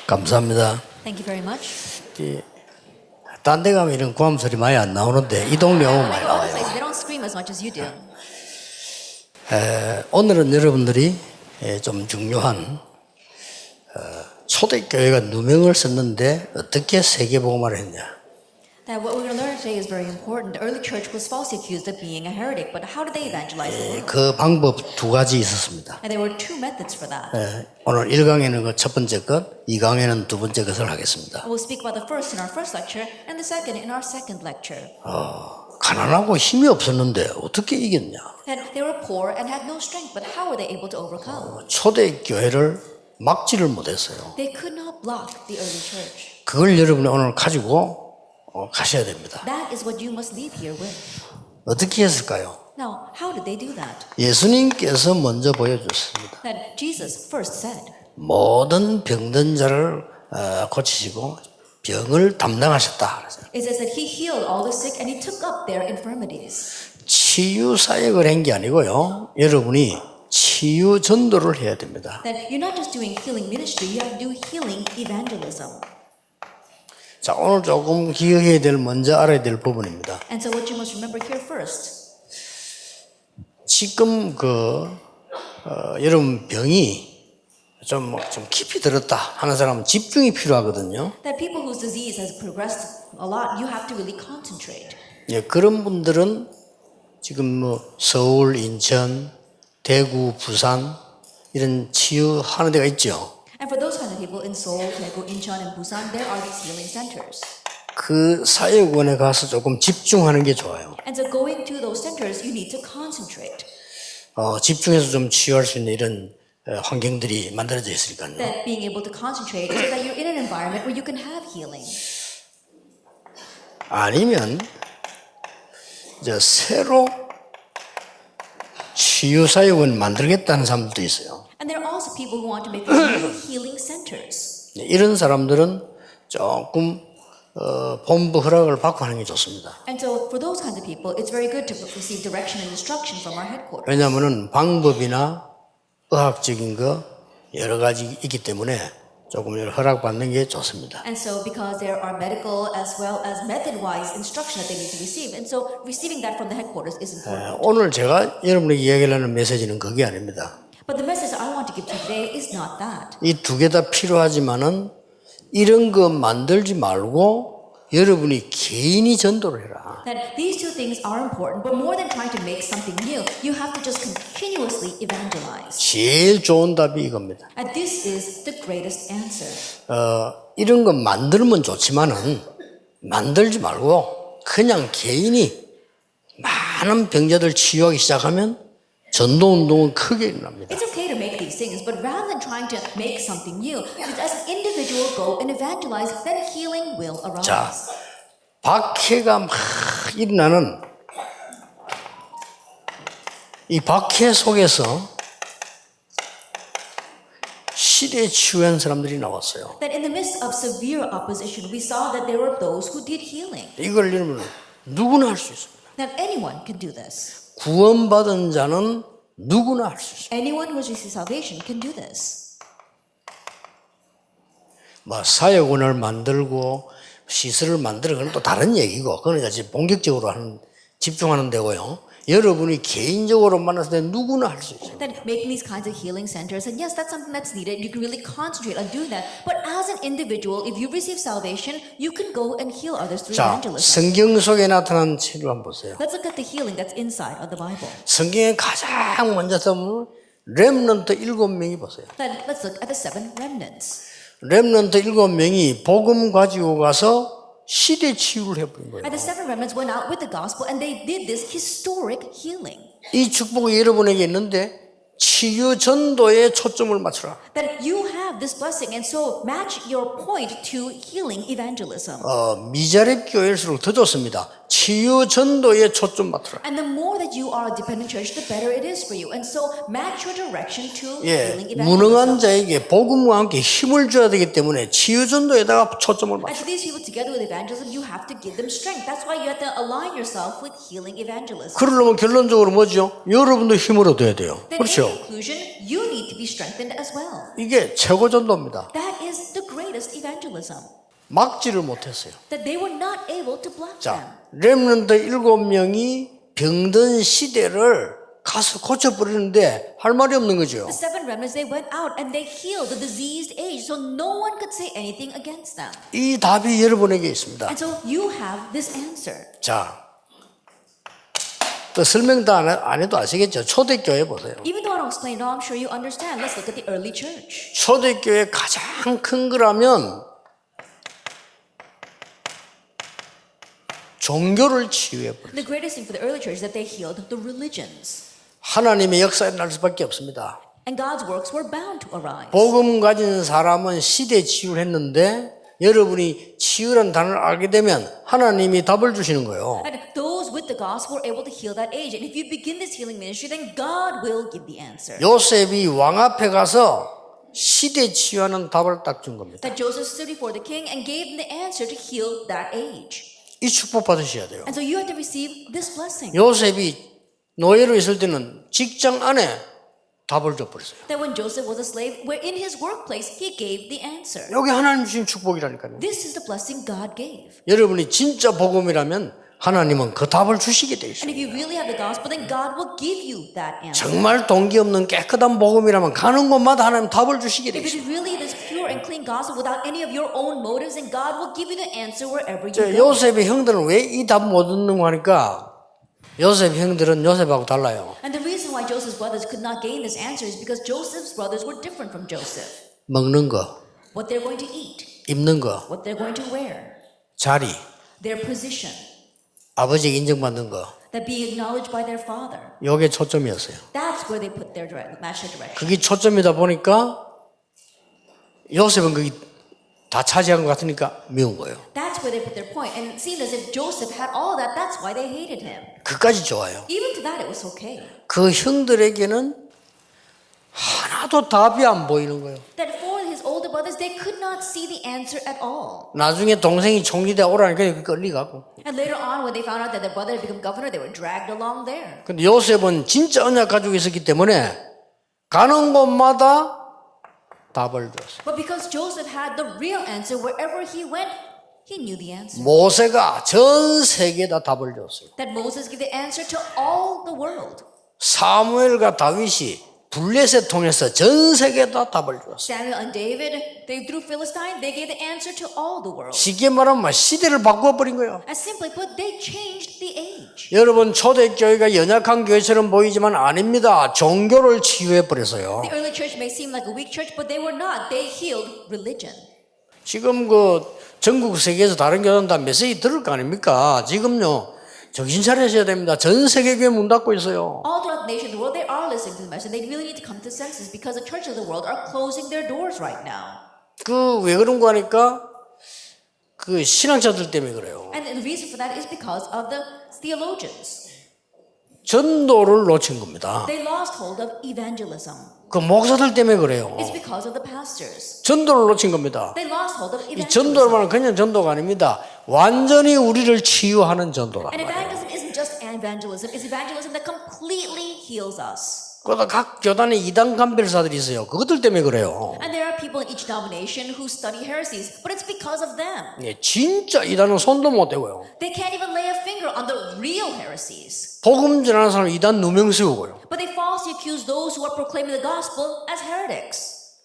감사합니다. Thank you very much. 딴 데 가면 이런 고함 소리 많이 안 나오는데 이 동네 오면 많이 Other 나와요. places, they don't scream as much as you do. 오늘은 여러분들이 좀 중요한 초대교회가 누명을 썼는데 어떻게 세계복음화를 했냐. That what we're going to learn today is very important. The early church was falsely accused of being a heretic, but how did they evangelize the world? 그 방법 두 가지 있었습니다. And there were two methods for that. 오늘 1강에는 그 첫 번째 것, 2강에는 두 번째 것을 하겠습니다. We'll speak about the first in our first lecture, and the second in our second lecture. 가난하고 힘이 없었는데 어떻게 이겼냐. And they were poor and had no strength, but how were they able to overcome? 초대교회를 막지를 못했어요. They could not block the early church. 그걸 여러분이 오늘 가지고 가셔야 됩니다. That is what you must leave here with. 어떻게 했을까요? Now, how did they do that? 예수님께서 먼저 보여줬습니다. That Jesus first said, 모든 병든 자를 고치시고 병을 담당하셨다. it says that he healed all the sick and he took up their infirmities. 치유 사역을 한 게 아니고요. 여러분이 치유 전도를 해야 됩니다. That you're not just doing healing ministry, you have to do healing evangelism. 자, 오늘 조금 기억해야 될, 먼저 알아야 될 부분입니다. And so what you must remember here first, 지금 여러분 병이 좀 깊이 들었다 하는 사람은 집중이 필요하거든요. that people whose disease has progressed a lot, you have to really concentrate. 예, 그런 분들은 지금 서울, 인천, 대구, 부산 이런 치유하는 데가 있죠. And for those kind of people in Seoul, Daegu, Incheon, and Busan, there are these healing centers. 그 사역원에 가서 조금 집중하는 게 좋아요. And so going to those centers, you need to concentrate. 집중해서 좀 치유할 수 있는 이런 환경들이 만들어져 있으니까요. That being able to concentrate is so that you're in an environment where you can have healing. 아니면 이제 새로 치유 사역원 만들겠다는 사람들도 있어요. And there are also people who want to make new healing centers. 이런 사람들은 조금 본부 허락을 받고 하는 게 좋습니다. And so for those kinds of people, it's very good to receive direction and instruction from our headquarters. 왜냐하면 방법이나 의학적인 거 여러 가지 있기 때문에 조금 허락받는 게 좋습니다. And so because there are medical as well as method-wise instruction that they need to receive. And so receiving that from the headquarters is important. 오늘 제가 여러분에게 이야기하는 메시지는 그게 아닙니다. But the message I want to give to you today is not that. 이 두 개 다 필요하지만은 이런 거 만들지 말고 여러분이 개인이 전도를 해라. That these two things are important, but more than trying to make something new, you have to just continuously evangelize. 제일 좋은 답이 이겁니다. And this is the greatest answer. 이런 거 만들면 좋지만은 만들지 말고 그냥 개인이 많은 병자들 치유하기 시작하면 전도운동은 크게 일어납니다. It's okay to make these things, but rather than trying to make something new, as an individual go and evangelize, then healing will 자, arise. 박해가 막 일어나는 이 박해 속에서 시대에 치유한 사람들이 나왔어요. That in the midst of severe opposition, we saw that there were those who did healing. 이걸 여러분 누구나 할 수 있습니다. That anyone can do this. 구원받은 자는 누구나 할 수 있습니다. Anyone who has received salvation can do this. 뭐 사역원을 만들고 시설을 만들어 그건 또 다른 얘기고 그건 이제 본격적으로 집중하는 데고요. 여러분이 개인적으로 만났을 때 누구나 할 수 있어요. That making these kinds of healing centers, and yes, that's something that's needed. You can really concentrate on doing that. But as an individual, if you receive salvation, you can go and heal others through 자, evangelism. 성경 속에 나타난 치유를 한번 보세요. Let's look at the healing that's inside of the Bible. 성경에 가장 먼저 보면 렘넌트 7명이 보세요. Then let's look at the 7 remnants. 렘넌트 7명이 복음 가지고 가서 시대 치유를 해버린 거예요. And the 7 remnants went out with the gospel and they did this historic healing. 이 축복이 여러분에게 있는데 치유 전도에 초점을 맞추라. That you have this blessing and so match your point to healing evangelism. 미자립 교회일수록 더 좋습니다. 치유 전도에 초점 맞추라. And the more that you are a dependent church, the better it is for you. And so match your direction to healing 무능한 evangelism. 자에게 복음과 함께 힘을 줘야 되기 때문에 치유 전도에다가 초점을 And 맞추라. to these people together with evangelism, you have to give them strength. That's why you have to align yourself with healing evangelism. 그러려면 결론적으로 뭐죠? 여러분도 힘을 얻어야 돼요. Then in 그렇죠? conclusion, you need to be strengthened as well. 이게 최고 전도입니다. That is the great greatest evangelism. 막지를 못했어요. That they were not able to block them. 자, 렘넌트 7명이 병든 시대를 가서 고쳐버리는데 할 말이 없는 거죠. The seven remnants, they went out and they healed the diseased age, so no one could say anything against them. 이 답이 여러분에게 있습니다. And so you have this answer. 자, 또 설명 다 안 해도 아시겠죠? 초대교회 보세요. Even though I don't explain it all, I'm sure you understand. Let's look at the early church. 초대교회 가장 큰 거라면 종교를 치유해버려요. The greatest thing for the early church is that they healed the religions. 하나님의 역사에 날 수밖에 없습니다. And God's works were bound to arise. 복음 가진 사람은 시대 치유를 했는데 여러분이 치유라는 단어를 알게 되면 하나님이 답을 주시는 거예요. And those with the gospel were able to heal that age. And if you begin this healing ministry, then God will give the answer. 요셉이 왕 앞에 가서 시대 치유하는 답을 딱 준 겁니다. That Joseph stood before the king and gave him the answer to heal that age. 이 축복 받으셔야 돼요. And so you have to receive this blessing. 요셉이 노예로 있을 때는 직장 안에 답을 줘버렸어요. That when Joseph was a slave, where in his workplace, he gave the answer. 여기 하나님 주신 축복이라니까요. This is the blessing God gave. 여러분이 진짜 복음이라면 하나님은 그 답을 주시게 돼 And 있어요. if you really have the gospel, then God will give you that answer. 정말 동기 없는 깨끗한 복음이라면 가는 곳마다 하나님 답을 주시게 돼 If it 있어요. is really this pure and clean gospel without any of your own motives, then God will give you the answer wherever you go. 요셉의 형들은 왜 이 답 못 얻는 거 하니까 요셉 형들은 요셉하고 달라요. And the reason why Joseph's brothers could not gain this answer is because Joseph's brothers were different from Joseph. 먹는 거, What they're going to eat, 입는 거, what they're going to wear, 자리, their position, 아버지에게 인정받는 거. that being acknowledged by their father. 요게 초점이었어요. That's where they put their match their direction. 그게 초점이다 보니까 요셉은 거기 다 차지한 것 같으니까 미운 거예요. That's where they put their point. And it seemed as if Joseph had all that. That's why they hated him. 그까지 좋아요. Even to that, it was okay. 그 형들에게는 하나도 답이 안 보이는 거예요. That for his older brothers, they could not see the answer at all. 나중에 동생이 총리대 오라니까 끌리가고. And later on, when they found out that their brother had become governor, they were dragged along there. 근데 요셉은 진짜 언약 가지고 있었기 때문에 가는 곳마다 답을 줬어요. But because Joseph had the real answer, wherever he went, he knew the answer. 모세가 전 세계에다 답을 줬어요. That Moses gave the answer to all the world. 사무엘과 다윗이 블레셋 통해서 전 세계에다 답을 줬어요. Samuel and David, they through Philistine, they gave the answer to all the world. 쉽게 말하면 시대를 바꿔버린 거예요. As simply put, they changed the age. 여러분 초대교회가 연약한 교회처럼 보이지만 아닙니다. 종교를 치유해버렸어요. The early church may seem like a weak church, but they were not. They healed religion. 지금 그 전국 세계에서 다른 교회는 다 메시지 들을 거 아닙니까? 지금요 정신 차리셔야 됩니다. 전 세계 교회 문 닫고 있어요. All throughout the nation, the world, they are listening to the message. They really need to come to senses because the churches of the world are closing their doors right now. 그 왜 그런 거 하니까 그 신앙자들 때문에 그래요. And the reason for that is because of the theologians. 전도를 놓친 겁니다. They lost hold of evangelism. 그 목사들 때문에 그래요. It's because of the pastors. 전도를 놓친 겁니다. They lost hold of 이 evangelism. 전도는 그냥 전도가 아닙니다. 완전히 우리를 치유하는 전도란 And 말이에요. evangelism isn't just evangelism. It's evangelism that completely heals us. 그러다 각 교단에 이단 감별사들이 있어요. 그것들 때문에 그래요. And there are people in each denomination who study heresies, but it's because of them. 예, 진짜 이단은 손도 못 대고요. They can't even lay a finger on the real heresies. 복음 전하는 사람 이단 누명 세우고요. But they falsely accuse those who are proclaiming the gospel as heretics.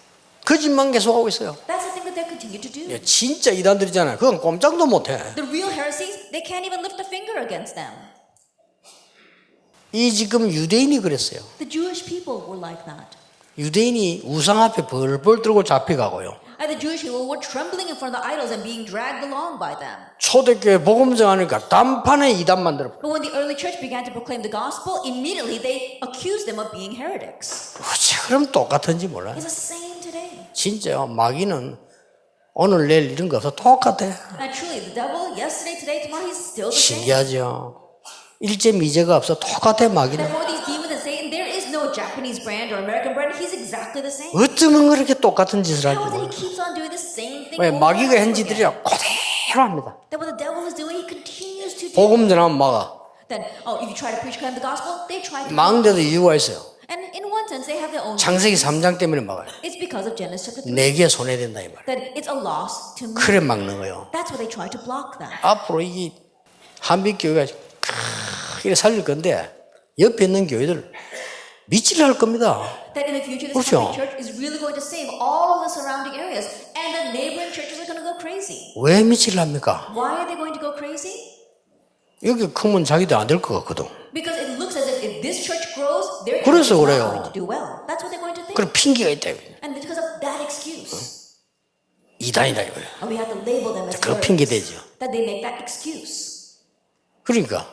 거짓만 계속하고 있어요. That's the thing that they continue to do. 예, 진짜 이단들이잖아요. 그건 꼼짝도 못해. The real heresies, they can't even lift a finger against them. 이 지금 유대인이 그랬어요. The Jewish people were like that. 유대인이 우상 앞에 벌벌 떨고 잡혀가고요. And the Jewish people were trembling in front of the idols and being dragged along by them. 초대교회 복음 전하니까 단판에 이단 만들어. But when the early church began to proclaim the gospel, immediately they accused them of being heretics. 어째 그럼 똑같은지 몰라요. It's the same today. 진짜요. 마귀는 오늘 내일 이런 거 없어 똑같아. And truly, the devil, yesterday, today, tomorrow, he's still the same. 신기하죠. 일제 미제가 없어 똑같아 마귀는. That for these demons and Satan, there is no Japanese brand or American brand. He's exactly the same. 어쩌면 그렇게 똑같은 짓을 할지 How is it 몰라요. he keeps on doing the same thing? 왜 over 마귀가 and 한 over 짓들이야 again? 그대로 합니다. That what the devil is doing, he continues to do. 복음 전하면 막아. That if you try to preach the gospel, they try to. 막는데도 이유가 있어요. And in one sense, they have their own. 창세기 3장 때문에 막아요. It's because of Genesis chapter 3 내게 손해된다 이 말. that it's a loss to me. 그래 막는 거예요. That's why they try to block that. 앞으로 이 한빛교회가 크게 살릴 건데 옆에 있는 교회들 미치를 할 겁니다. That in the future, this 그렇죠. Catholic church is really going to save all of the surrounding areas, and the neighboring churches are going to go crazy. 왜 미치를 합니까? Why are they going to go crazy? 여기 크면 자기들 안 될 것 같거든. Because it looks as if this church grows, their church 그래서 is not 그래요. going to do well. That's what they're going to think. 그런 핑계가 있다. And because of that excuse, 이단이다 이거예요. and we have to label them as 그 heretics, 핑계 대죠. that they make that excuse. 그러니까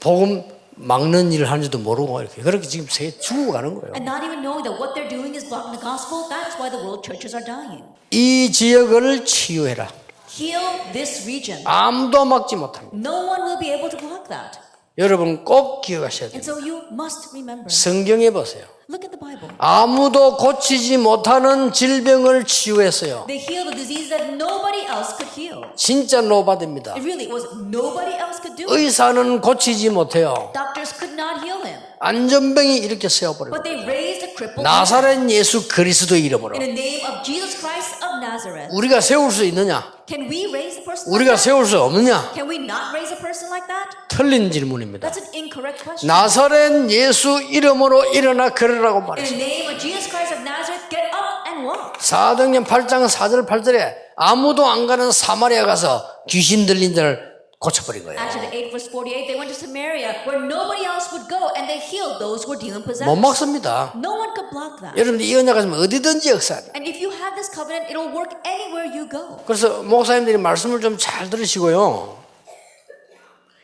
복음 막는 일을 하는지도 모르고 이렇게 그렇게 지금 세계 죽어가는 거예요. And not even knowing that what they're doing is blocking the gospel, that's why the world churches are dying. 이 지역을 치유해라. Heal this region. 아무도 막지 못합니다. No one will be able to block that. 여러분 꼭 기억하셔야 돼요. And so you must remember. 성경에 보세요. Look at the Bible. 아무도 고치지 못하는 질병을 치유했어요. They healed the disease that nobody else could heal. 진짜 노바드입니다. It really was nobody else could do it. 의사는 고치지 못해요. Doctors could not heal him. 안전병이 이렇게 세워버려요. But they raised a crippled 나사렛 예수 그리스도 이름으로 in the name of Jesus Christ of Nazareth. 우리가 세울 수 있느냐? Can we raise a person like 우리가 that? 세울 수 없느냐? Can we not raise a person like that? 틀린 질문입니다. That's an incorrect question. 나사렛 예수 이름으로 일어나 걸으라고 In 말했어요. the name of Jesus Christ of Nazareth, get up and walk. 사도행전 8장 4절 8절에 아무도 안 가는 사마리아 가서 귀신 들린 자를 고쳐버린 거예요. Acts 8 verse 48, they went to Samaria where nobody else would go and they healed those who were demon possessed. 못 막습니다. No one could block that. 여러분들 이 언약 가지면 어디든지 역사해요. And if you have this covenant, it'll work anywhere you go. 그래서 목사님들이 말씀을 좀 잘 들으시고요.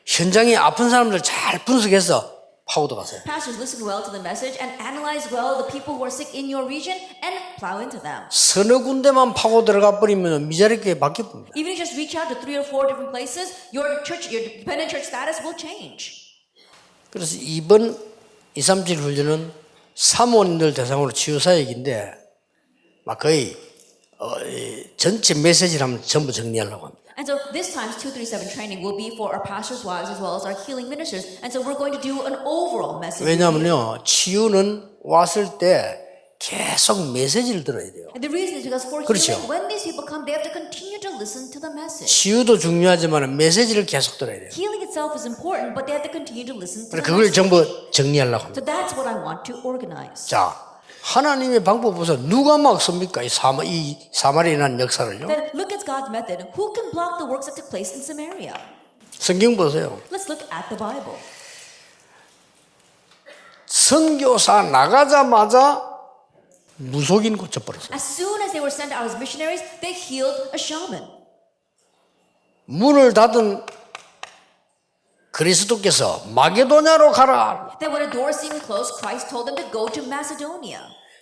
현장에 아픈 사람들 잘 분석해서 파고도 가세요. Pastors, listen well to the message and analyze well the people who are sick in your region and plow into them. 서너 군데만 파고 들어가 버리면 미자리교회 바뀌어 봅니다. Even if you just reach out to 3 or 4 different places, your church, your dependent church status will change. 그래서 이번 237 훈련은 사모님들 대상으로 치유사역인데 막 거의 전체 메시지를 한번 전부 정리하려고 합니다. And so this time's 237 training will be for our pastors' wives as well as our healing ministers. And so we're going to do an overall message. 왜냐하면요 치유는 왔을 때 계속 메시지를 들어야 돼요. And the reason is because for 그렇죠. healing, when these people come, they have to continue to listen to the message. 치유도 중요하지만 메시지를 계속 들어야 돼요. Healing itself is important, but they have to continue to listen to the 그걸 message. 전부 정리하려고 합니다. So that's what I want to organize. 자, 하나님의 방법 보세요. 누가 막습니까? 이 사마리아에 난 역사를요. Then look at God's method. Who can block the works that took place in Samaria? 성경 보세요. Let's look at the Bible. 선교사 나가자마자 무속인 고쳐버렸어요. As soon as they were sent out as missionaries, they healed a shaman. 문을 닫은 그리스도께서 마게도냐로 가라. Then when the door seemed closed, Christ told them to go to Macedonia.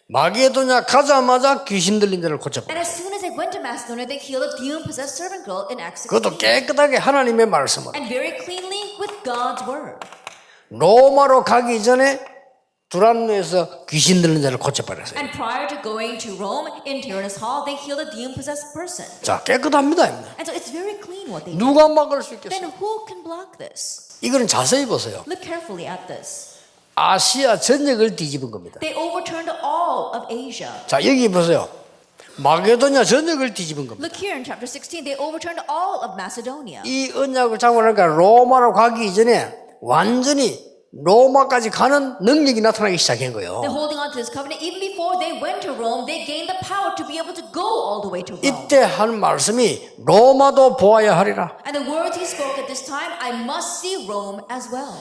마게도냐 가자마자 귀신 들린 자를 고쳐버렸어요. And as soon as they went to Macedonia, they healed a demon-possessed servant girl in Acts 16. 그것도 깨끗하게 하나님의 말씀으로. And very cleanly with God's word. 로마로 가기 전에 두란노에서 귀신 들린 자를 고쳐버렸어요. And prior to going to Rome, in Tyrannus Hall, they healed a demon-possessed person. 자, 깨끗합니다. And so it's very clean what they did. 누가 막을 수 있겠어요? Then who can block this? 이거는 자세히 보세요. Look carefully at this. 아시아 전역을 뒤집은 겁니다. They overturned all of Asia. 자, 여기 보세요. 마게도냐 전역을 뒤집은 겁니다. Look here in chapter 16, they overturned all of Macedonia. 이 언약을 잡고 나니까 로마로 가기 이전에 완전히 로마까지 가는 능력이 나타나기 시작한 거예요. They're holding on to this covenant. Even before they went to Rome, they gained the power to be able to go all the way to Rome. 이때 한 말씀이 로마도 보아야 하리라. And the words he spoke at this time, I must see Rome as well.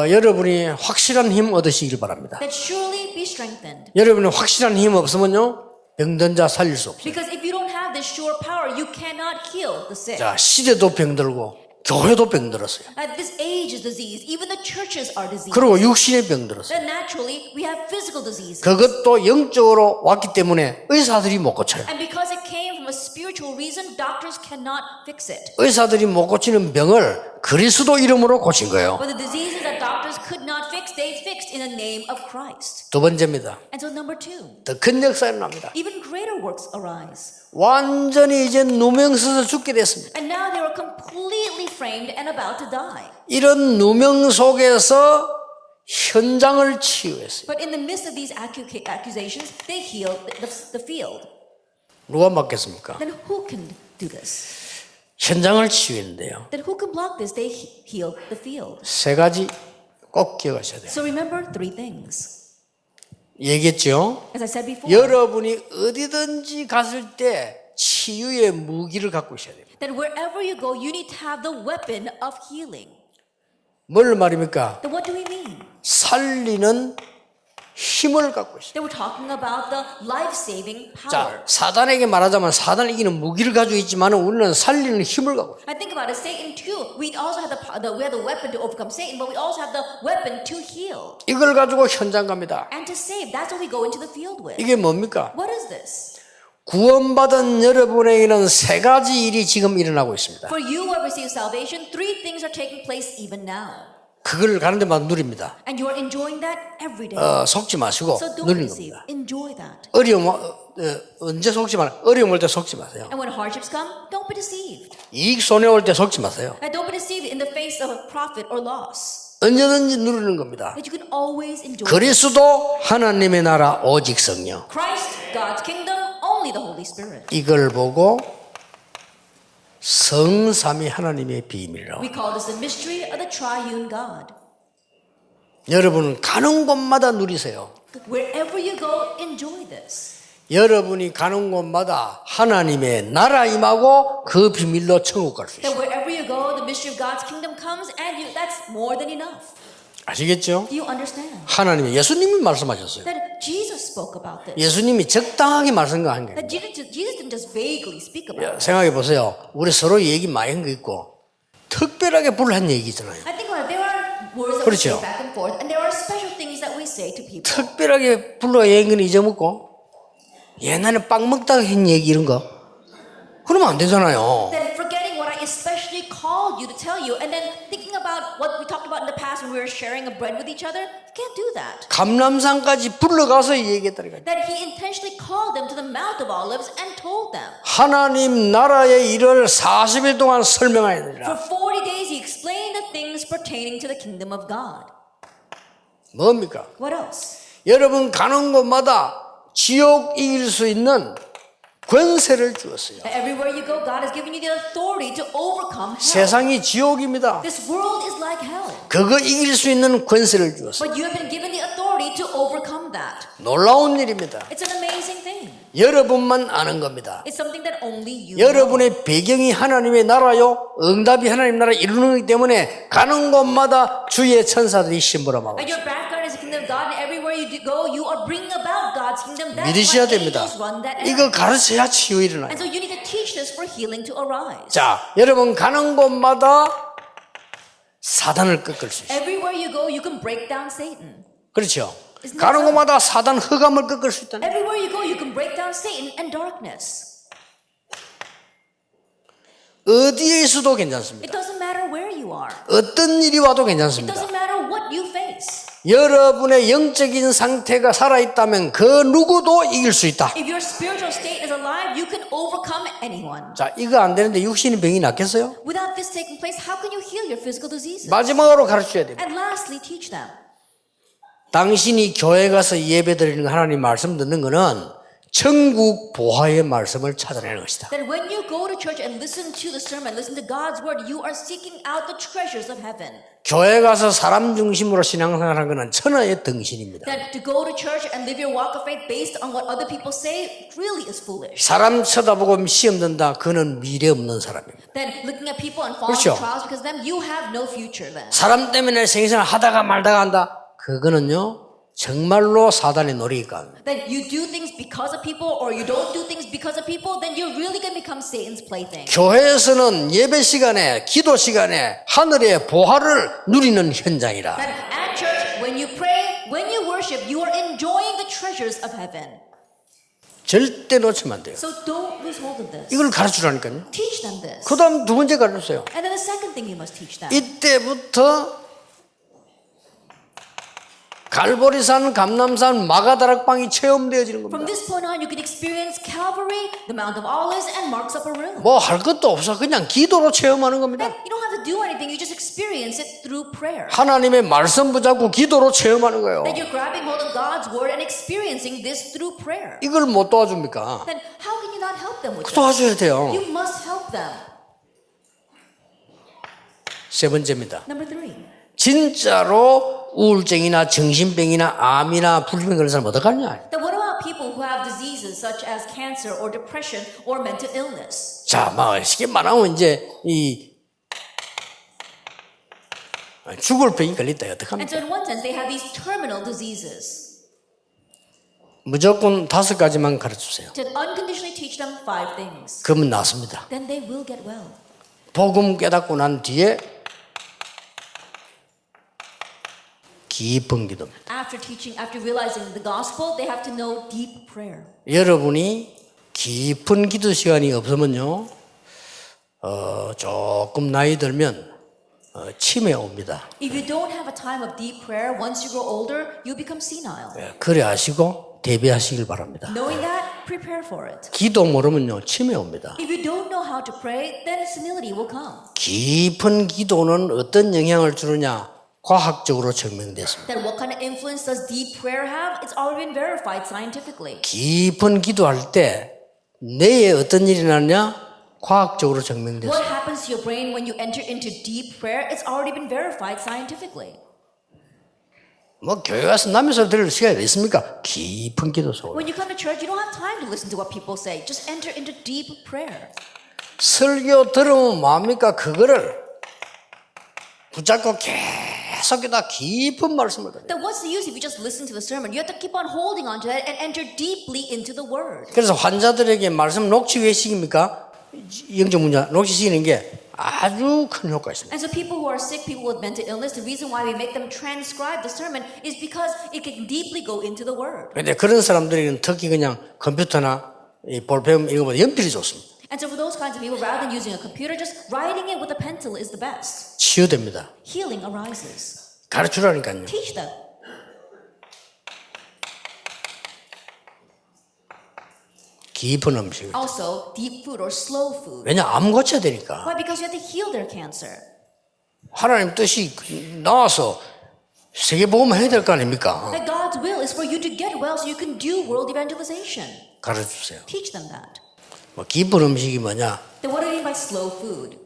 여러분이 확실한 힘 얻으시길 바랍니다. That surely be strengthened. 여러분이 확실한 힘 없으면요 병든 자 살릴 수 없어요. Because if you don't have this sure power, you cannot heal the sick. 자, 시대도 병들고 교회도 병들었어요. At this age is disease. Even the churches are diseased. 그리고 육신에 병들었어요. Then naturally, we have physical disease. 그것도 영적으로 왔기 때문에 의사들이 못 고쳐요. And because it came from a spiritual reason, doctors cannot fix it. 의사들이 못 고치는 병을 그리스도 이름으로 고친 거예요. But the diseases that doctors could not fix, they fixed in the name of Christ. 두 번째입니다. And so number two, 더 큰 역사가 납니다. even greater works arise. 완전히 이제 누명 써서 죽게 됐습니다. And now they were completely framed and about to die. 이런 누명 속에서 현장을 치유했어요. But in the midst of these accusations, they healed the field. 누가 맡겠습니까? Then who can do this? 현장을 치유했는데요. Then who can block this? They healed the field. 세 가지 꼭 기억하셔야 돼요. So remember three things. 얘기했죠? As I said before, 여러분이 어디든지 갔을 때 치유의 무기를 갖고 있어야 돼요. that wherever you go, you need to have the weapon of healing. 뭘 말입니까? Then what do we mean? 살리는 힘을 갖고 있어요. Then we're talking about the life-saving power. 자, 사단에게 말하자면 사단을 이기는 무기를 가지고 있지만 우리는 살리는 힘을 갖고 있어요. I think about it, Satan too. We also have we have the weapon to overcome Satan, but we also have the weapon to heal 이걸 가지고 현장 갑니다. and to save. That's what we go into the field with. 이게 뭡니까? What is this? 구원받은 여러분에게는 세 가지 일이 지금 일어나고 있습니다. For you who have received salvation, three things are taking place even now. 그걸 가는 데마다 누립니다. And you are enjoying that every day. 속지 마시고 So don't 누리는 deceive. 겁니다. Enjoy that. 언제 속지 마세요. 어려움 올 때 속지 마세요. And when hardships come, don't be deceived. 이익 손해 올 때 속지 마세요. And don't be deceived in the face of profit or loss. 언제든지 누리는 겁니다. That you can always enjoy. 그리스도 하나님의 나라 오직 성령. Christ, God's kingdom, only the Holy Spirit. 이걸 보고 성삼위 하나님의 비밀이라고. We call this the mystery of the triune God. 여러분은 가는 곳마다 누리세요. Wherever you go, enjoy this. 여러분이 가는 곳마다 하나님의 나라 임하고 그 비밀로 천국 갈 수 있어요. That wherever you go, the mystery of God's kingdom comes, and that's more than enough. 아시겠죠? Do you understand? 하나님의 예수님이 말씀하셨어요. That Jesus spoke about this. 예수님이 적당하게 말씀한 게 That Jesus didn't just vaguely speak about it. 생각해 보세요. 우리 서로 얘기 많이 한 거 있고 특별하게 불한 얘기 있잖아요. I think there are words that we 그렇죠. say back and forth, and there are special things that we say to people. 특별하게 불러 얘기는 잊어먹고 옛날에 빵 먹다가 한 얘기 이런 거 그러면 안 되잖아요. Then forgetting what I especially called you to tell you, and then thinking about what we talked about in the past when we were sharing a bread with each other, you can't do that. 감람산까지 불러가서 얘기했다니까요. That he intentionally called them to the Mount of Olives and told them. 하나님 나라의 일을 40일 동안 설명해야 For 되리라. 40 days he explained the things pertaining to the kingdom of God. 뭡니까? What else? 여러분 가는 곳마다 지옥 이길 수 있는 권세를 주었어요. That everywhere you go, God has given you the authority to overcome hell. 세상이 지옥입니다. This world is like hell. 그거 이길 수 있는 권세를 주었어요. But you have been given the authority to overcome that. 놀라운 일입니다. It's an amazing thing. 여러분만 아는 겁니다. It's something that only you know. 여러분의 배경이 하나님의 나라요, 응답이 하나님 나라 이루는 거기 때문에 가는 곳마다 주의 천사들이 심부름하고 And your background is the kingdom of God, and everywhere you go, you are bringing about God's kingdom. That's 믿으셔야 why 됩니다. angels run that 이거 errand. 가르쳐야 치유 일어나요. And so you need to teach this for healing to arise. 자, 여러분 가는 곳마다 사단을 꺾을 수 있어요. Everywhere you go, you can break down Satan. 그렇죠? Isn't that 가는 so? 곳마다 사단 흑암을 꺾을 수 있다. Everywhere you go, you can break down Satan and darkness. 어디에 있어도 It 괜찮습니다. doesn't matter where you are. 어떤 일이 와도 It 괜찮습니다. doesn't matter what you face. 여러분의 영적인 상태가 살아있다면 그 누구도 이길 수 있다. If your spiritual state is alive, you can overcome anyone. 자, 이거 안 되는데 육신의 병이 낫겠어요? Without this taking place, how can you heal your physical diseases? 마지막으로 가르쳐야 됩니다. And lastly, teach them. 당신이 교회 가서 예배 드리는 거 하나님 말씀 듣는 거는 천국 보화의 말씀을 찾아내는 것이다. That when you go to church and listen to the sermon, listen to God's word, you are seeking out the treasures of heaven. 교회 가서 사람 중심으로 신앙생활하는 것은 천하의 등신입니다. That to go to church and live your walk of faith based on what other people say really is foolish. 사람 쳐다보고 시험 든다. 그는 미래 없는 사람입니다. Then looking at people and falling 그렇죠. into trials because of them, you have no future then. 사람 때문에 생생을 하다가 말다가 한다. 그거는요 정말로 사단의 놀이니까. Then you do things because of people or you don't do things because of people, then you're really going to become Satan's plaything. 교회에서는 예배 시간에 기도 시간에 하늘의 보화를 누리는 현장이라. That at church, when you pray, when you worship, you are enjoying the treasures of heaven. 절대 놓치면 안 돼요. So don't lose hold of this. 이걸 가르치라니까요. Teach them this. 그 다음 두 번째 가르쳐요. And then the second thing you must teach them. 이때부터 갈보리산, 감람산, 마가다락방이 체험되어지는 From 겁니다. this point on, you can experience Calvary, the Mount of Olives, and Mark's Upper Room. 뭐 할 것도 없어. 그냥 기도로 체험하는 겁니다. And you don't have to to do anything. You just experience it through prayer. 하나님의 말씀 붙잡고 기도로 체험하는 거예요. That you're grabbing hold of God's word and experiencing this through prayer. 이걸 못 도와줍니까? Then how can you not help them with that? 도와줘야 돼요. You must help them. 세 번째입니다. Number 3. 진짜로 우울증이나 정신병이나 암이나 불병 걸린 사람 어떡하냐? Then what about people who have diseases such as cancer or depression or mental illness? 자, 막 쉽게 말하면 이제 이 죽을 병이 걸렸다 And 어떡합니까? so in one sense, they have these terminal diseases. 무조건 5가지만 가르쳐주세요. To unconditionally teach them 5 things. 그러면 낫습니다. Then they will get well. 복음 깨닫고 난 뒤에 깊은 기도입니다. After realizing the gospel, they have to know deep prayer. 여러분이 깊은 기도 시간이 없으면요, 조금 나이 들면 치매 옵니다. If you don't have a time of deep prayer, once you grow older, you become senile. 그래 하시고 대비하시길 바랍니다. Knowing that, prepare for it. 기도 모르면요, 치매 옵니다. If you don't know how to pray, then senility will come. 깊은 기도는 어떤 영향을 주느냐? 과학적으로 증명됐습니다. Then what kind of influence does deep prayer have? It's already been verified scientifically. 깊은 기도할 때 뇌에 어떤 일이 나느냐? 과학적으로 증명됐습니다. What happens to your brain when you enter into deep prayer? It's already been verified scientifically. 뭐 교회 가서 남의 소리 들을 시간이 있습니까? 깊은 기도 속에. When you come to church, you don't have time to listen to what people say. Just enter into deep prayer. 설교 들으면 뭐합니까? 그거를 붙잡고 계속해다 깊은 말씀을 드려요. Then what's the use if you just listen to the sermon? You have to keep on holding on to that and enter deeply into the word. 그래서 환자들에게 말씀 녹취 왜 시킵니까? 영적 문제 녹취 시키는 게 아주 큰 효과가 있습니다. And so people who are sick, people with mental illness, the reason why we make them transcribe the sermon is because it can deeply go into the word. 근데 그런 사람들에게는 특히 그냥 컴퓨터나 이 볼펜 이거보다 연필이 좋습니다. And so for those kinds of people, rather than using a computer, just writing it with a pencil is the best. 치유됩니다. Healing arises. 가르치라니까요. Teach them. 깊은 음식. Also, deep food or slow food. 왜냐 암 고쳐야 되니까. Why? Because you have to heal their cancer. 하나님 뜻이 나와서 세계 복음을 해야 될 거 아닙니까? That God's will is for you to get well so you can do world evangelization. 가르쳐주세요. Teach them that. 뭐 깊은 음식이 뭐냐? Then what do I mean by slow food?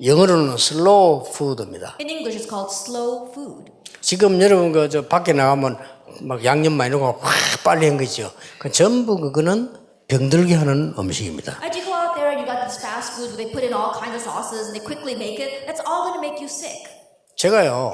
영어로는 슬로우 푸드입니다. In English, it's called slow food. 지금 여러분 저 밖에 나가면 막 양념 많이 넣고 확 빨리 한 거죠. 그 전부 그거는 병들게 하는 음식입니다. As you go out there and you got these fast foods where they put in all kinds of sauces and they quickly make it, that's all going to make you sick. 제가요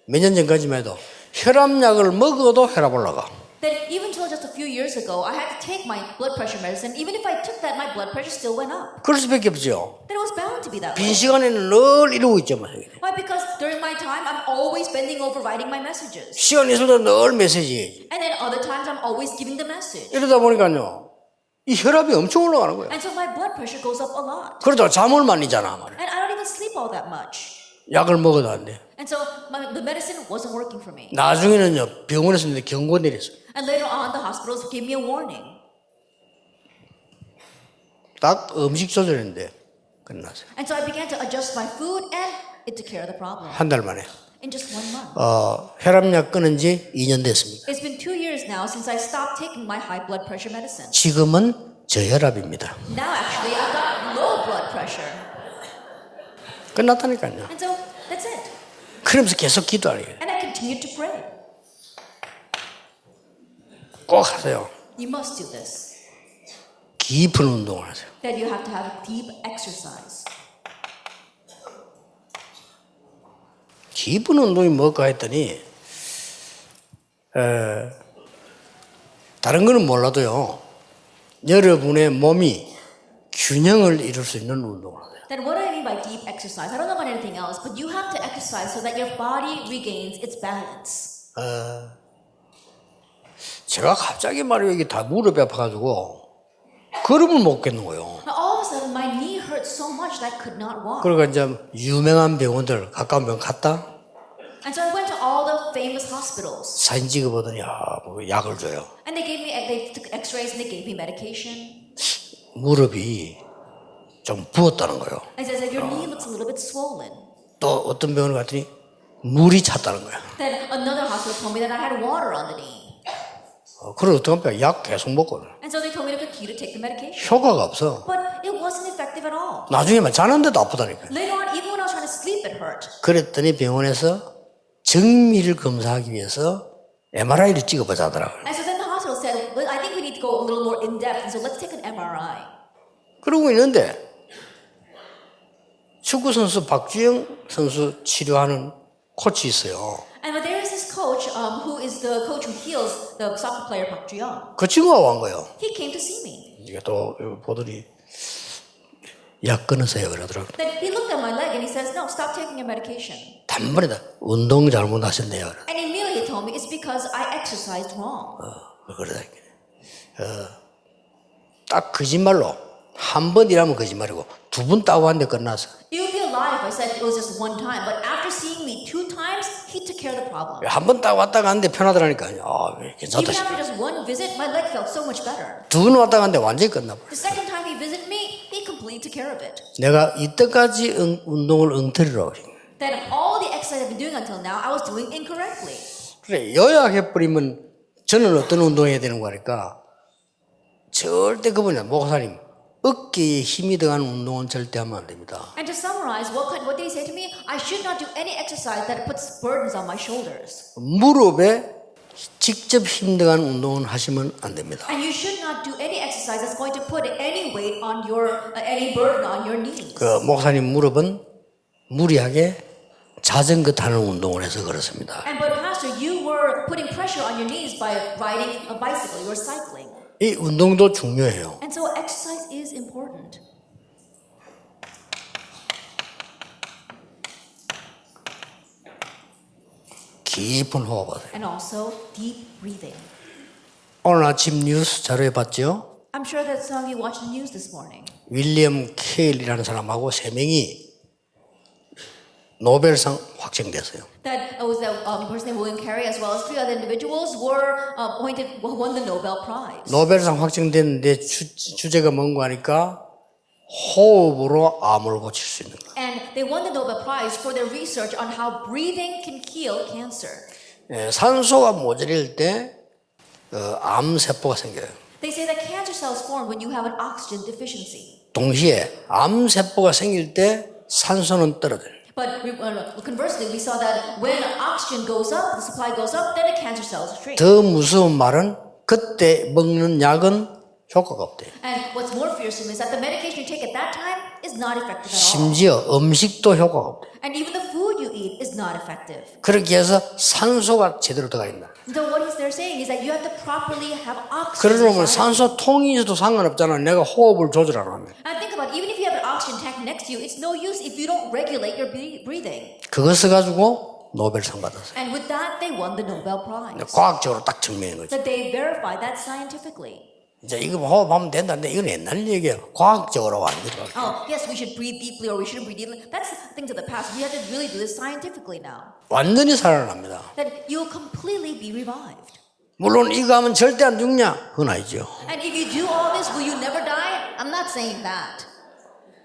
몇 년 전까지만 해도 혈압약을 먹어도 혈압 올라가. Then even till just a few years ago, I had to take my blood pressure medicine. Even if I took that, my blood pressure still went up. 그럴 수밖에 없죠. Then it was bound to be that 빈 way. 시간에는 늘 이러고 있죠. Why? Because during my time, I'm always bending over writing my messages. 시간 있을 때 늘 메시지. And then other times, I'm always giving the message. 이러다 보니까요 이 혈압이 엄청 올라가는 거예요. And so my blood pressure goes up a lot. 그러다 잠을 많이 자나 말이야. And I don't even sleep all that much. 약을 먹어도 안 돼. And so the medicine wasn't working for me. 나중에는요 병원에서 경고 내렸어요. And later on, the hospitals gave me a warning. 딱 음식 조절했는데 끝났어요. And so I began to adjust my food and it took care of the problem. 한 달 만에. In just 1 month. 혈압약 끊은 지 2년 됐습니다. It's been 2 years now since I stopped taking my high blood pressure medicine. 지금은 저혈압입니다. Now actually I've got low blood pressure. 끝났다니까요. And so that's it. 그러면서 계속 기도하래요. And I continue to pray. 꼭 하세요. You must do this. 깊은 운동을 하세요. That you have to have deep exercise. 깊은 운동이 뭘까 했더니 다른 거는 몰라도요. 여러분의 몸이 균형을 이룰 수 있는 운동을 하세요. Then what do I mean by deep exercise? I don't know about anything else, but you have to exercise so that your body regains its balance. 제가 갑자기 말이에요. 이게 다 무릎이 아파가지고 걸음을 못 겠는 거예요. Now all of a sudden my knee hurt so much that I could not walk. 그러니까 이제 유명한 병원들 가까운 병원 갔다 And so I went to all the famous hospitals. 사진 찍어보더니 뭐 약을 줘요. And they took x-rays and they gave me medication. 무릎이 좀 부었다는 거예요. And says that your knee looks a little bit swollen. 또 어떤 병원을 갔더니 물이 찼다는 거야. Then another hospital told me that I had water on the knee. 그래서 어떡합니까? 약 계속 먹고 And so they told me to continue to take the medication. 효과가 없어. But it wasn't effective at all. 나중에 막 자는데도 아프다니까. Later on, even when I was trying to sleep, it hurt. 그랬더니 병원에서 정밀을 검사하기 위해서 MRI를 찍어보자 하더라고요. And so then the hospital said, well, I think we need to go a little more in depth, and so let's take an MRI. 그러고 있는데 축구선수 박주영 선수 치료하는 코치 있어요. And but there is this coach who is the coach who heals the soccer player Park Ji-young. 그 친구가 온 거예요. He came to see me. 이게 또 보더니 약 끊으세요 그러더라고요. Then he looked at my leg and he says, no, stop taking your medication. 단번에 다 운동 잘못하셨네요. And immediately he told me it's because I exercised wrong. 그러다니까. 딱 거짓말로 한 번이라면 거짓말이고 두 번 따고 한데 끝났어. It would be a lie if I said it was just one time. But after seeing me 2 times, he took care of the problem. 한 번 따고 왔다 갔는데 편하더라니까. 괜찮다 Even 싶어. after just one visit, my leg felt so much better. 두 번 왔다 갔는데 완전히 끝나버려. The second time he visited me, he completely took care of it. 내가 이때까지 운동을 엉터리로 그래. Then all the exercise I've been doing until now, I was doing incorrectly. 그래 요약해버리면 저는 어떤 운동해야 되는 거니까 절대 그분이 목사님 어깨에 힘이 들어가는 운동은 절대 하면 안 됩니다. And to summarize, what they say to me, I should not do any exercise that puts burdens on my shoulders. 무릎에 직접 힘 들어가는 운동은 하시면 안 됩니다. And you should not do any exercise that's going to put any weight on your, any burden on your knees. 그 목사님 무릎은 무리하게 자전거 타는 운동을 해서 그렇습니다. And but pastor, you were putting pressure on your knees by riding a bicycle. You were cycling. 이 운동도 중요해요. And so exercise is important. 깊은 호흡하세요. And also deep breathing. 오늘 아침 뉴스 자료에 봤죠? I'm sure that some of you watched the news this morning. 윌리엄 케일이라는 사람하고 3명이 노벨상 확정됐어요. That was the person named William Carey as well as 3 other individuals were won the Nobel Prize. 노벨상 확정됐는데 주제가 뭔가 하니까 호흡으로 암을 고칠 수 있는 거예요. And they won the Nobel Prize for their research on how breathing can kill cancer. 산소가 모자랄 때 암세포가 생겨요. They say that cancer cells form when you have an oxygen deficiency. 동시에 암세포가 생길 때 산소는 떨어져요. But conversely, we saw that when oxygen goes up, the supply goes up, then the cancer cells shrink. 더 무서운 말은 그때 먹는 약은 효과가 없대요. And what's more fearsome is that the medication you take at that time is not effective at all. 심지어 음식도 효과가 없대요. And even the food you eat is not effective. 그렇게 해서 산소가 제대로 들어가 있다. So what they're saying is that you have to properly have oxygen. 그러면 산소 통이 있어도 상관없잖아. 내가 호흡을 조절 안 하면. And think about it, even if you have an oxygen tank next to you, it's no use if you don't regulate your breathing. 그것을 가지고 노벨상 받았어요. And with that, they won the Nobel Prize. 과학적으로 딱 증명한 거죠. That they verified that scientifically. 이제 이거 호흡하면 된다는데 이건 옛날 얘기예요. 과학적으로 완전히. Oh, yes, we should breathe deeply or we shouldn't breathe deeply. That's things of the past. We have to really do this scientifically now. 완전히 살아납니다. That you'll completely be revived. 물론 이거 하면 절대 안 죽냐? 그건 아니죠. And if you do all this, will you never die? I'm not saying that.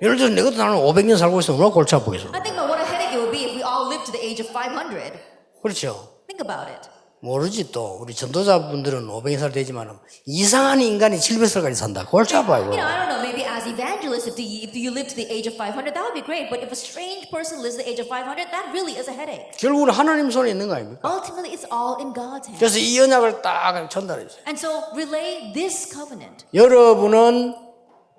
예를 들어 내가 나는 500년 살고 있으면 얼마나 골치 아프겠어. I think about what a headache it would be if we all lived to the age of 500. 그렇죠. Think about it. 모르지 또 우리 전도자분들은 500살 되지만 이상한 인간이 700살까지 산다. 골치 아파요. You know, I don't know, maybe as evangelists, if you live to the age of 500, that would be great. But if a strange person lives to the age of 500, that really is a headache. 결국은 하나님 손에 있는 거 아닙니까? Ultimately, it's all in God's hands. 그래서 이 언약을 딱 전달했어요. And so relay this covenant. 여러분은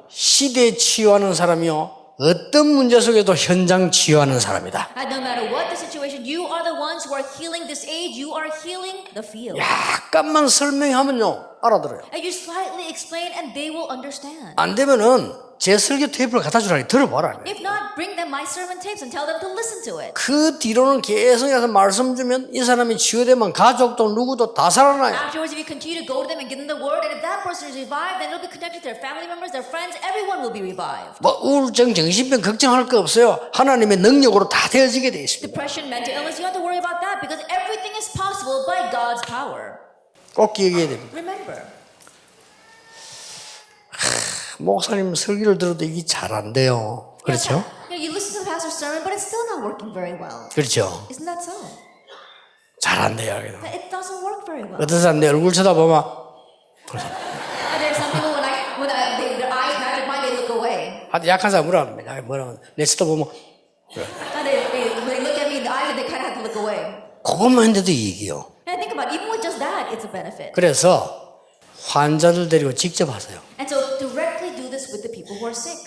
시대 치유하는 사람이요. 어떤 문제 속에도 현장 치유하는 사람이다. And no matter what the situation, you are the ones who are healing this age. You are healing the field. 약간만 설명하면요 알아들어요. And you slightly explain and they will understand. 안 되면은 제 설교 테이프를 갖다 주라니 들어봐라. If not, bring them my sermon tapes and tell them to listen to it. 그 뒤로는 계속 해서 말씀 주면 이 사람이 치유되면 가족도 누구도 다 살아나요. Afterwards, if you continue to go to them and give them the word, and if that person is revived, then it'll be connected to their family members, their friends, everyone will be revived. 뭐 우울증, 정신병 걱정할 거 없어요. 하나님의 능력으로 다 되어지게 돼 있습니다. Depression, mental illness, you don't have to worry about that because everything is possible by God's power. 꼭 기억해야 됩니다. Remember, 목사님 설교를 들어도 이게 잘 안 돼요. 그렇죠? You listen to the pastor's sermon, but it's still not working very well. 그렇죠. Isn't that so? 잘 안 돼요. It doesn't work very well. 어떤 사람 내 얼굴 쳐다보면 And there's some people their eyes match mine, they look away. 아주 약한 사람 뭐라면 내 쳐다보면 And when they look at me in the eyes, they kind of have to look away. 그것만 했는데도 이익이요. And think about it, even with just that, it's a benefit. 그래서 환자들 데리고 직접 하세요. And so directly do this with the people who are sick.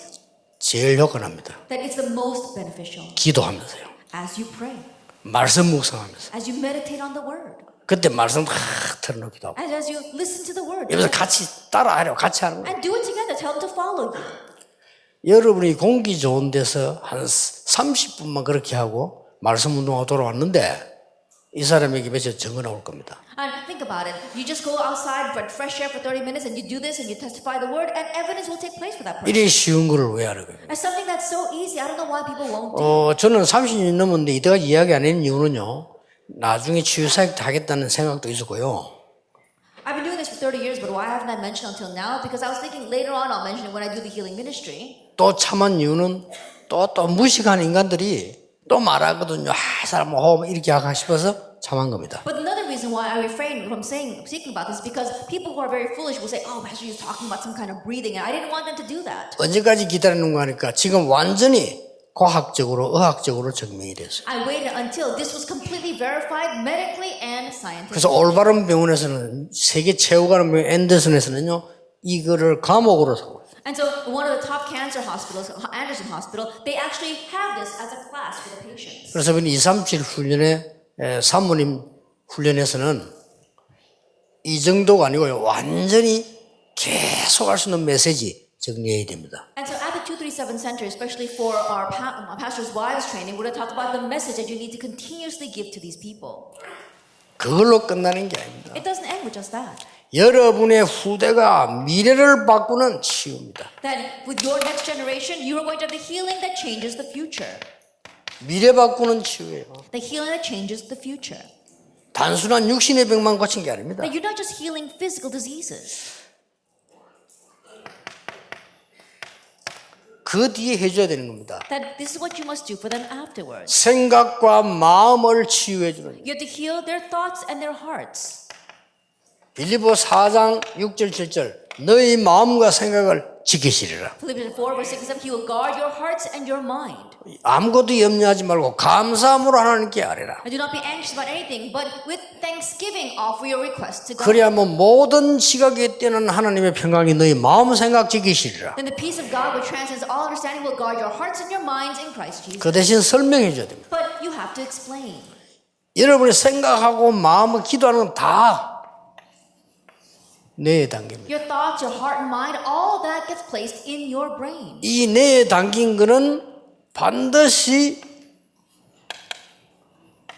제일 효과납니다. That it's the most beneficial. 기도하면서요. As you pray, 말씀 묵상하면서. as you meditate on the word, 그때 말씀 틀어놓기도 하고. and as you listen to the word, 여기서 같이 따라하려고 같이 하는 거예요. and do it together. Tell them to follow you. 여러분이 공기 좋은 데서 한 30분만 그렇게 하고 말씀 운동하고 돌아왔는데 이 사람에게 며칠 증거 나올 겁니다. And think about it. You just go outside for fresh air for 30 minutes and you do this and you testify the word and evidence will take place for that person. 이래 쉬운 거를 왜 하는 거예요? It's something that's so easy. I don't know why people won't do it. 저는 30년 넘었는데 이때까지 이야기 안 했는 이유는요. 나중에 치유사역 하겠다는 생각도 있었고요. I've been doing this for 30 years, but why haven't I mentioned until now? Because I was thinking later on I'll mention it when I do the healing ministry. 또 참한 이유는 또 무식한 인간들이 또 말하거든요. 사람 이렇게 하고 싶어서 참한 겁니다. But another reason why I refrain from speaking about this is because people who are very foolish will say, "Oh, Pastor, you're talking about some kind of breathing," and I didn't want them to do that. 언제까지 기다리는 거 하니까 지금 완전히 과학적으로 의학적으로 증명이 됐어요. I waited until this was completely verified medically and 그래서 scientifically. 올바른 병원에서는 세계 최고 가는 병원 앤더슨에서는요 이거를 과목으로 사고 있어요. And so one of the top cancer hospitals, Anderson Hospital, they actually have this as a class for the patients. 그래서 237 훈련에 산모님 훈련에서는 이 정도가 아니고요 완전히 계속 할 수 있는 메시지 정리해야 됩니다. And so at the 237 Center, especially for our pastor's wives training, we're going to talk about the message that you need to continuously give to these people. 그걸로 끝나는 게 아닙니다. It doesn't end with just that. 여러분의 후대가 미래를 바꾸는 치유입니다. That with your next generation, you are going to have the healing that changes the future. 미래 바꾸는 치유예요. The healing that changes the future. 단순한 육신의 병만 고친 게 아닙니다. That you're not just healing physical diseases. 그 뒤에 해줘야 되는 겁니다. That this is what you must do for them afterwards. 생각과 마음을 치유해 주는. You have to heal their thoughts and their hearts. 빌립보 4장 6절 7절 너희 마음과 생각을 지키시리라. Philippians 4 verse 6 and 7, He will guard your hearts and your mind. 아무것도 염려하지 말고 감사함으로 하나님께 아뢰라. And do not be anxious about anything, but with thanksgiving offer your requests to God. 그리하면 모든 지각에 뛰는 하나님의 평강이 너희 마음 생각 지키시리라. Then the peace of God, which transcends all understanding, will guard your hearts and your minds in Christ Jesus. 그 대신 설명해 줘야 됩니다. But you have to explain. 여러분이 생각하고 마음을 기도하는 건 다 뇌에 담깁니다. Your thoughts, your heart and mind, all that gets placed in your brain. 이 뇌에 담긴 거는 반드시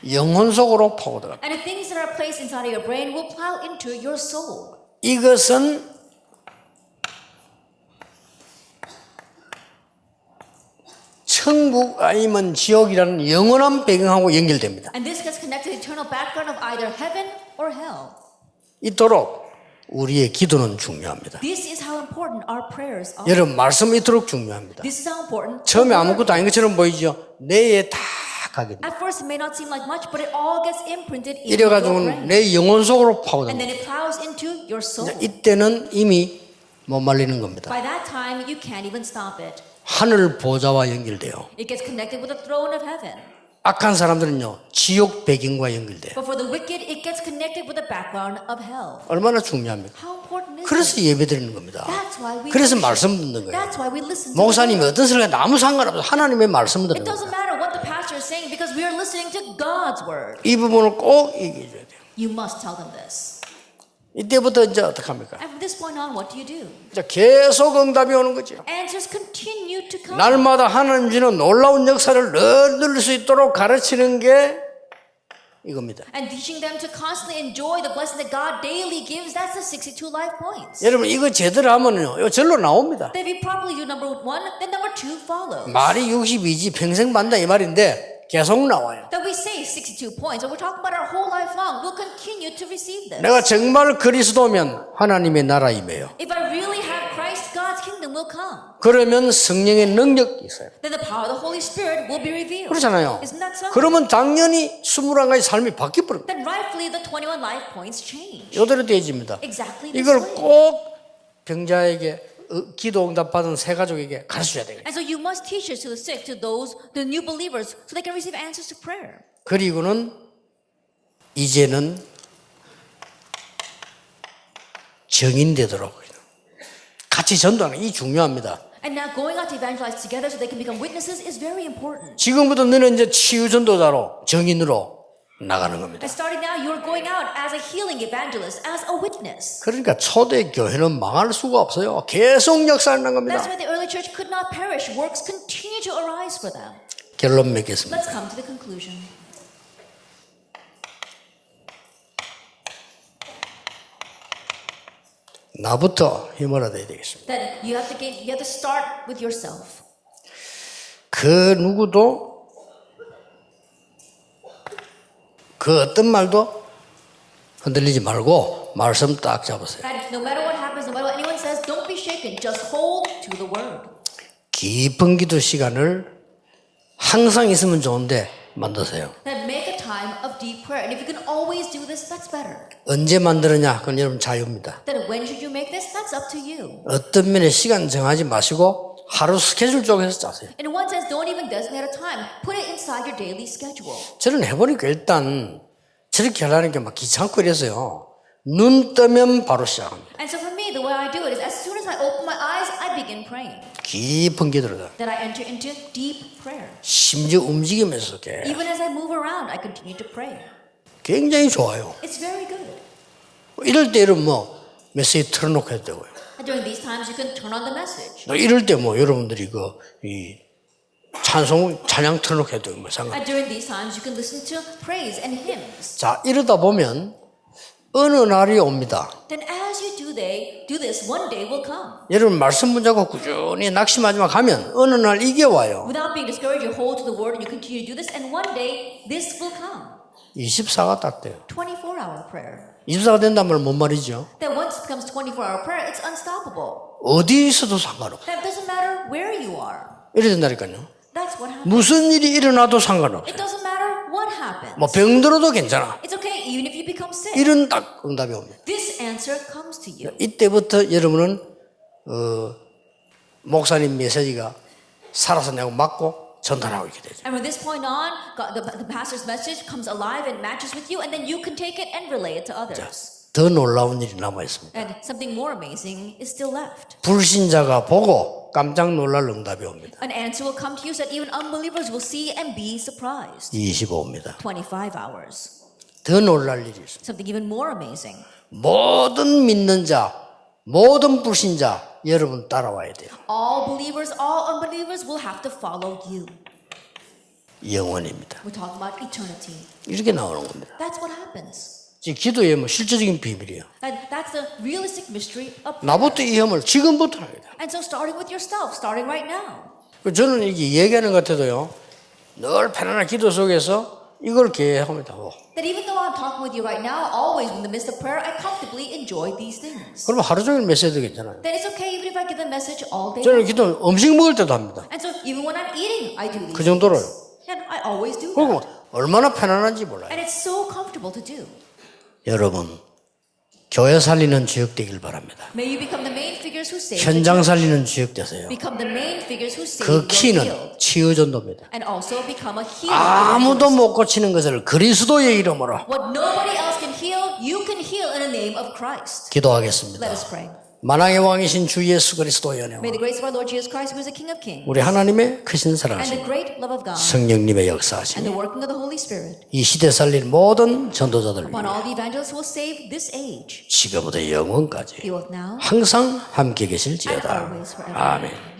영혼 속으로 파고들어갑니다. And the things that are placed inside of your brain will plow into your soul. 이것은 천국 아니면 지옥이라는 영원한 배경하고 연결됩니다. And this gets connected to the eternal background of either heaven or hell. 이토록 우리의 기도는 중요합니다. This is how important our prayers are. 여러분 말씀이 이토록 중요합니다. This is how important. 처음에 아무것도 아닌 것처럼 보이죠. 뇌에 다 가게 됩니다. At first it may not seem like much, but it all gets imprinted into your 이래가지고는 brain. 내 영혼 속으로 And 파고듭니다. then it plows into your soul. 이때는 이미 못 말리는 겁니다. By that time, you can't even stop it. 하늘 보좌와 연결돼요. It gets connected with the throne of heaven. 악한 사람들은요 지옥 배경과 연결돼요. But for the wicked, it gets connected with the background of hell. 얼마나 중요합니까? How important is 그래서 it? 예배드리는 겁니다. That's why we 그래서 worship. 말씀 듣는 거예요. That's why we listen to 목사님이 the word. 어떤 설교가 아무 상관없어. 하나님의 말씀을 It 듣는 doesn't 거예요. matter what the pastor is saying because we are listening to God's word. 이 부분을 꼭 얘기해 줘야 돼요. You must tell them this. 이때부터 이제 어떻게 합니까? And from this point on, what do you do? 이제 계속 응답이 오는 거죠. Answers continue to come. 날마다 하나님 주는 놀라운 역사를 늘 누릴 수 있도록 가르치는 게 이겁니다. And teaching them to constantly enjoy the blessing that God daily gives. That's the 62 life points. 여러분 이거 제대로 하면요, 이거 절로 나옵니다. If you properly do number one, then number two follows. 말이 62지 평생 반다 이 말인데 계속 나와요. That we say 62 points, and we're talking about our whole life long. We'll continue to receive this. 내가 정말 그리스도면 하나님의 나라임에요. If I really have Christ, God's kingdom kingdom will come. 그러면 성령의 능력이 있어요. Then the power of the Holy Spirit will be revealed. 그렇잖아요. Isn't that so? 그러면 당연히 21가지 삶이 바뀌어버립니다. Then rightfully the 21 life points change. 이대로 되어집니다. Exactly this 이걸 way. 꼭 병자에게 기도 응답 받은 새 가족에게 가르쳐야 되겠죠. And so you must teach this to the sick, to those, the new believers, so they can receive answers to prayer. 그리고는 이제는 정인되도록 같이 전도하는 게 중요합니다. And now going out to evangelize together so they can become witnesses is very important. 지금부터 너는 이제 치유 전도자로 정인으로 나가는 겁니다. And starting now, you're going out as a healing evangelist, as a witness. 그러니까 초대 교회는 망할 수가 없어요. 계속 역사하는 겁니다. That's why the early church could not perish. Works continue to arise for them. 결론 맺겠습니다. Let's come to the conclusion. 나부터 힘을 얻어야 되겠습니다. That you have to start with yourself. 그 누구도 그 어떤 말도 흔들리지 말고 말씀 딱 잡으세요. And no matter what happens, no matter what anyone says, don't be shaken. Just hold to the word. 깊은 기도 시간을 항상 있으면 좋은데 만드세요. Then make a time of deep prayer. And if you can always do this, that's better. 언제 만드느냐? 그건 여러분 자유입니다. Then when should you make this? That's up to you. 어떤 면에 시간 정하지 마시고 하루 스케줄 쪽에서 짜세요. In one sense, don't even designate a time. Put it inside your daily schedule. 저는 해보니까 일단 저렇게 하려는 게 막 귀찮고 이래서요. 눈 뜨면 바로 시작합니다. And so for me, the way I do it is as soon as I open my eyes, I begin praying. 깊은 기도를 Then I enter into deep prayer. 심지어 움직이면서 Even as I move around, I continue to pray. 굉장히 좋아요. It's very good. 이럴 때는 뭐 메시지 틀어놓고 해도 되고요. And during these times, you can turn on the message. 또 이럴 때 뭐 여러분들이 이 찬양 틀어놓고 해도 뭐 상관. And during these times, you can listen to praise and hymns. 자 이러다 보면 어느 날이 옵니다. Then as you do this, one day will come. 여러분 말씀 문자고 꾸준히 낙심하지만 가면 어느 날 이게 와요. Without being discouraged, you hold to the word and you continue to do this, and one day this will come. 24가 딱 돼요. 24-hour prayer. 24가 된다면 뭔 말이죠? Then once it becomes 24-hour prayer, it's unstoppable. 어디 있어도 상관없어요. That doesn't matter where you are. 이래 된다니까요. That's what happens. 무슨 일이 일어나도 It 상관없어요. doesn't matter what happens. 뭐 병들어도 괜찮아. It's okay even if you become sick. 이런 딱 응답이 옵니다. This answer comes to you. 이때부터 여러분은 목사님 메시지가 살아서 내고 맞고 전달하고 있게 되죠. And from this point on, the pastor's message comes alive and matches with you, and then you can take it and relay it to others. 더 놀라운 일이 남아 있습니다. And something more amazing is still left. 불신자가 보고 깜짝 놀랄 응답이 옵니다. An answer will come to you so that even unbelievers will see and be surprised. 25입니다. 25 hours. 더 놀랄 일이 있습니다. Something even more amazing. 모든 믿는 자, 모든 불신자 여러분 따라와야 돼요. All believers, all unbelievers will have to follow you. 영원입니다. We're talking about eternity. 이렇게 나오는 겁니다. That's what happens. 지금 기도의 뭐 실제적인 비밀이에요. And that's the realistic mystery of prayer. 나부터 이 힘을 지금부터 합니다. And so starting with yourself, starting right now. 저는 이게 얘기하는 것 같아도요. 늘 편안한 기도 속에서 이걸 계획합니다. That even though I'm talking with you right now, always in the midst of prayer, I comfortably enjoy these things. 그러면 하루 종일 메시지도 괜찮아요. Then it's okay even if I give the message all day. 저는 기도 음식 먹을 때도 합니다. And so even when I'm eating, I do these 그 정도로요. things. And I always do 그리고 that. 얼마나 편안한지 몰라요. And it's so comfortable to do. 여러분, 교회 살리는 주역 되길 바랍니다. May you become the main figures who save the 현장 church. 살리는 주역 되세요. Become the main figures who save 그 the field. 키는 치유전도입니다. And also become a healer. 아무도 못 고치는 것을 그리스도의 이름으로 What nobody else can heal, you can heal in the name of Christ. 기도하겠습니다. Let us pray. 만왕의 왕이신 주 예수 그리스도의 은혜와 May the grace of our Lord Jesus Christ, who is the King of Kings, 우리 하나님의 크신 and the 사랑하심 great love of God, 성령님의 and 역사하심 the working of the Holy Spirit, 이 시대 살릴 모든 전도자들 upon 위해 all the evangelists who will save this age, 지금부터 영원까지 be with now 항상 함께 and 계실지어다. always forever. 아멘.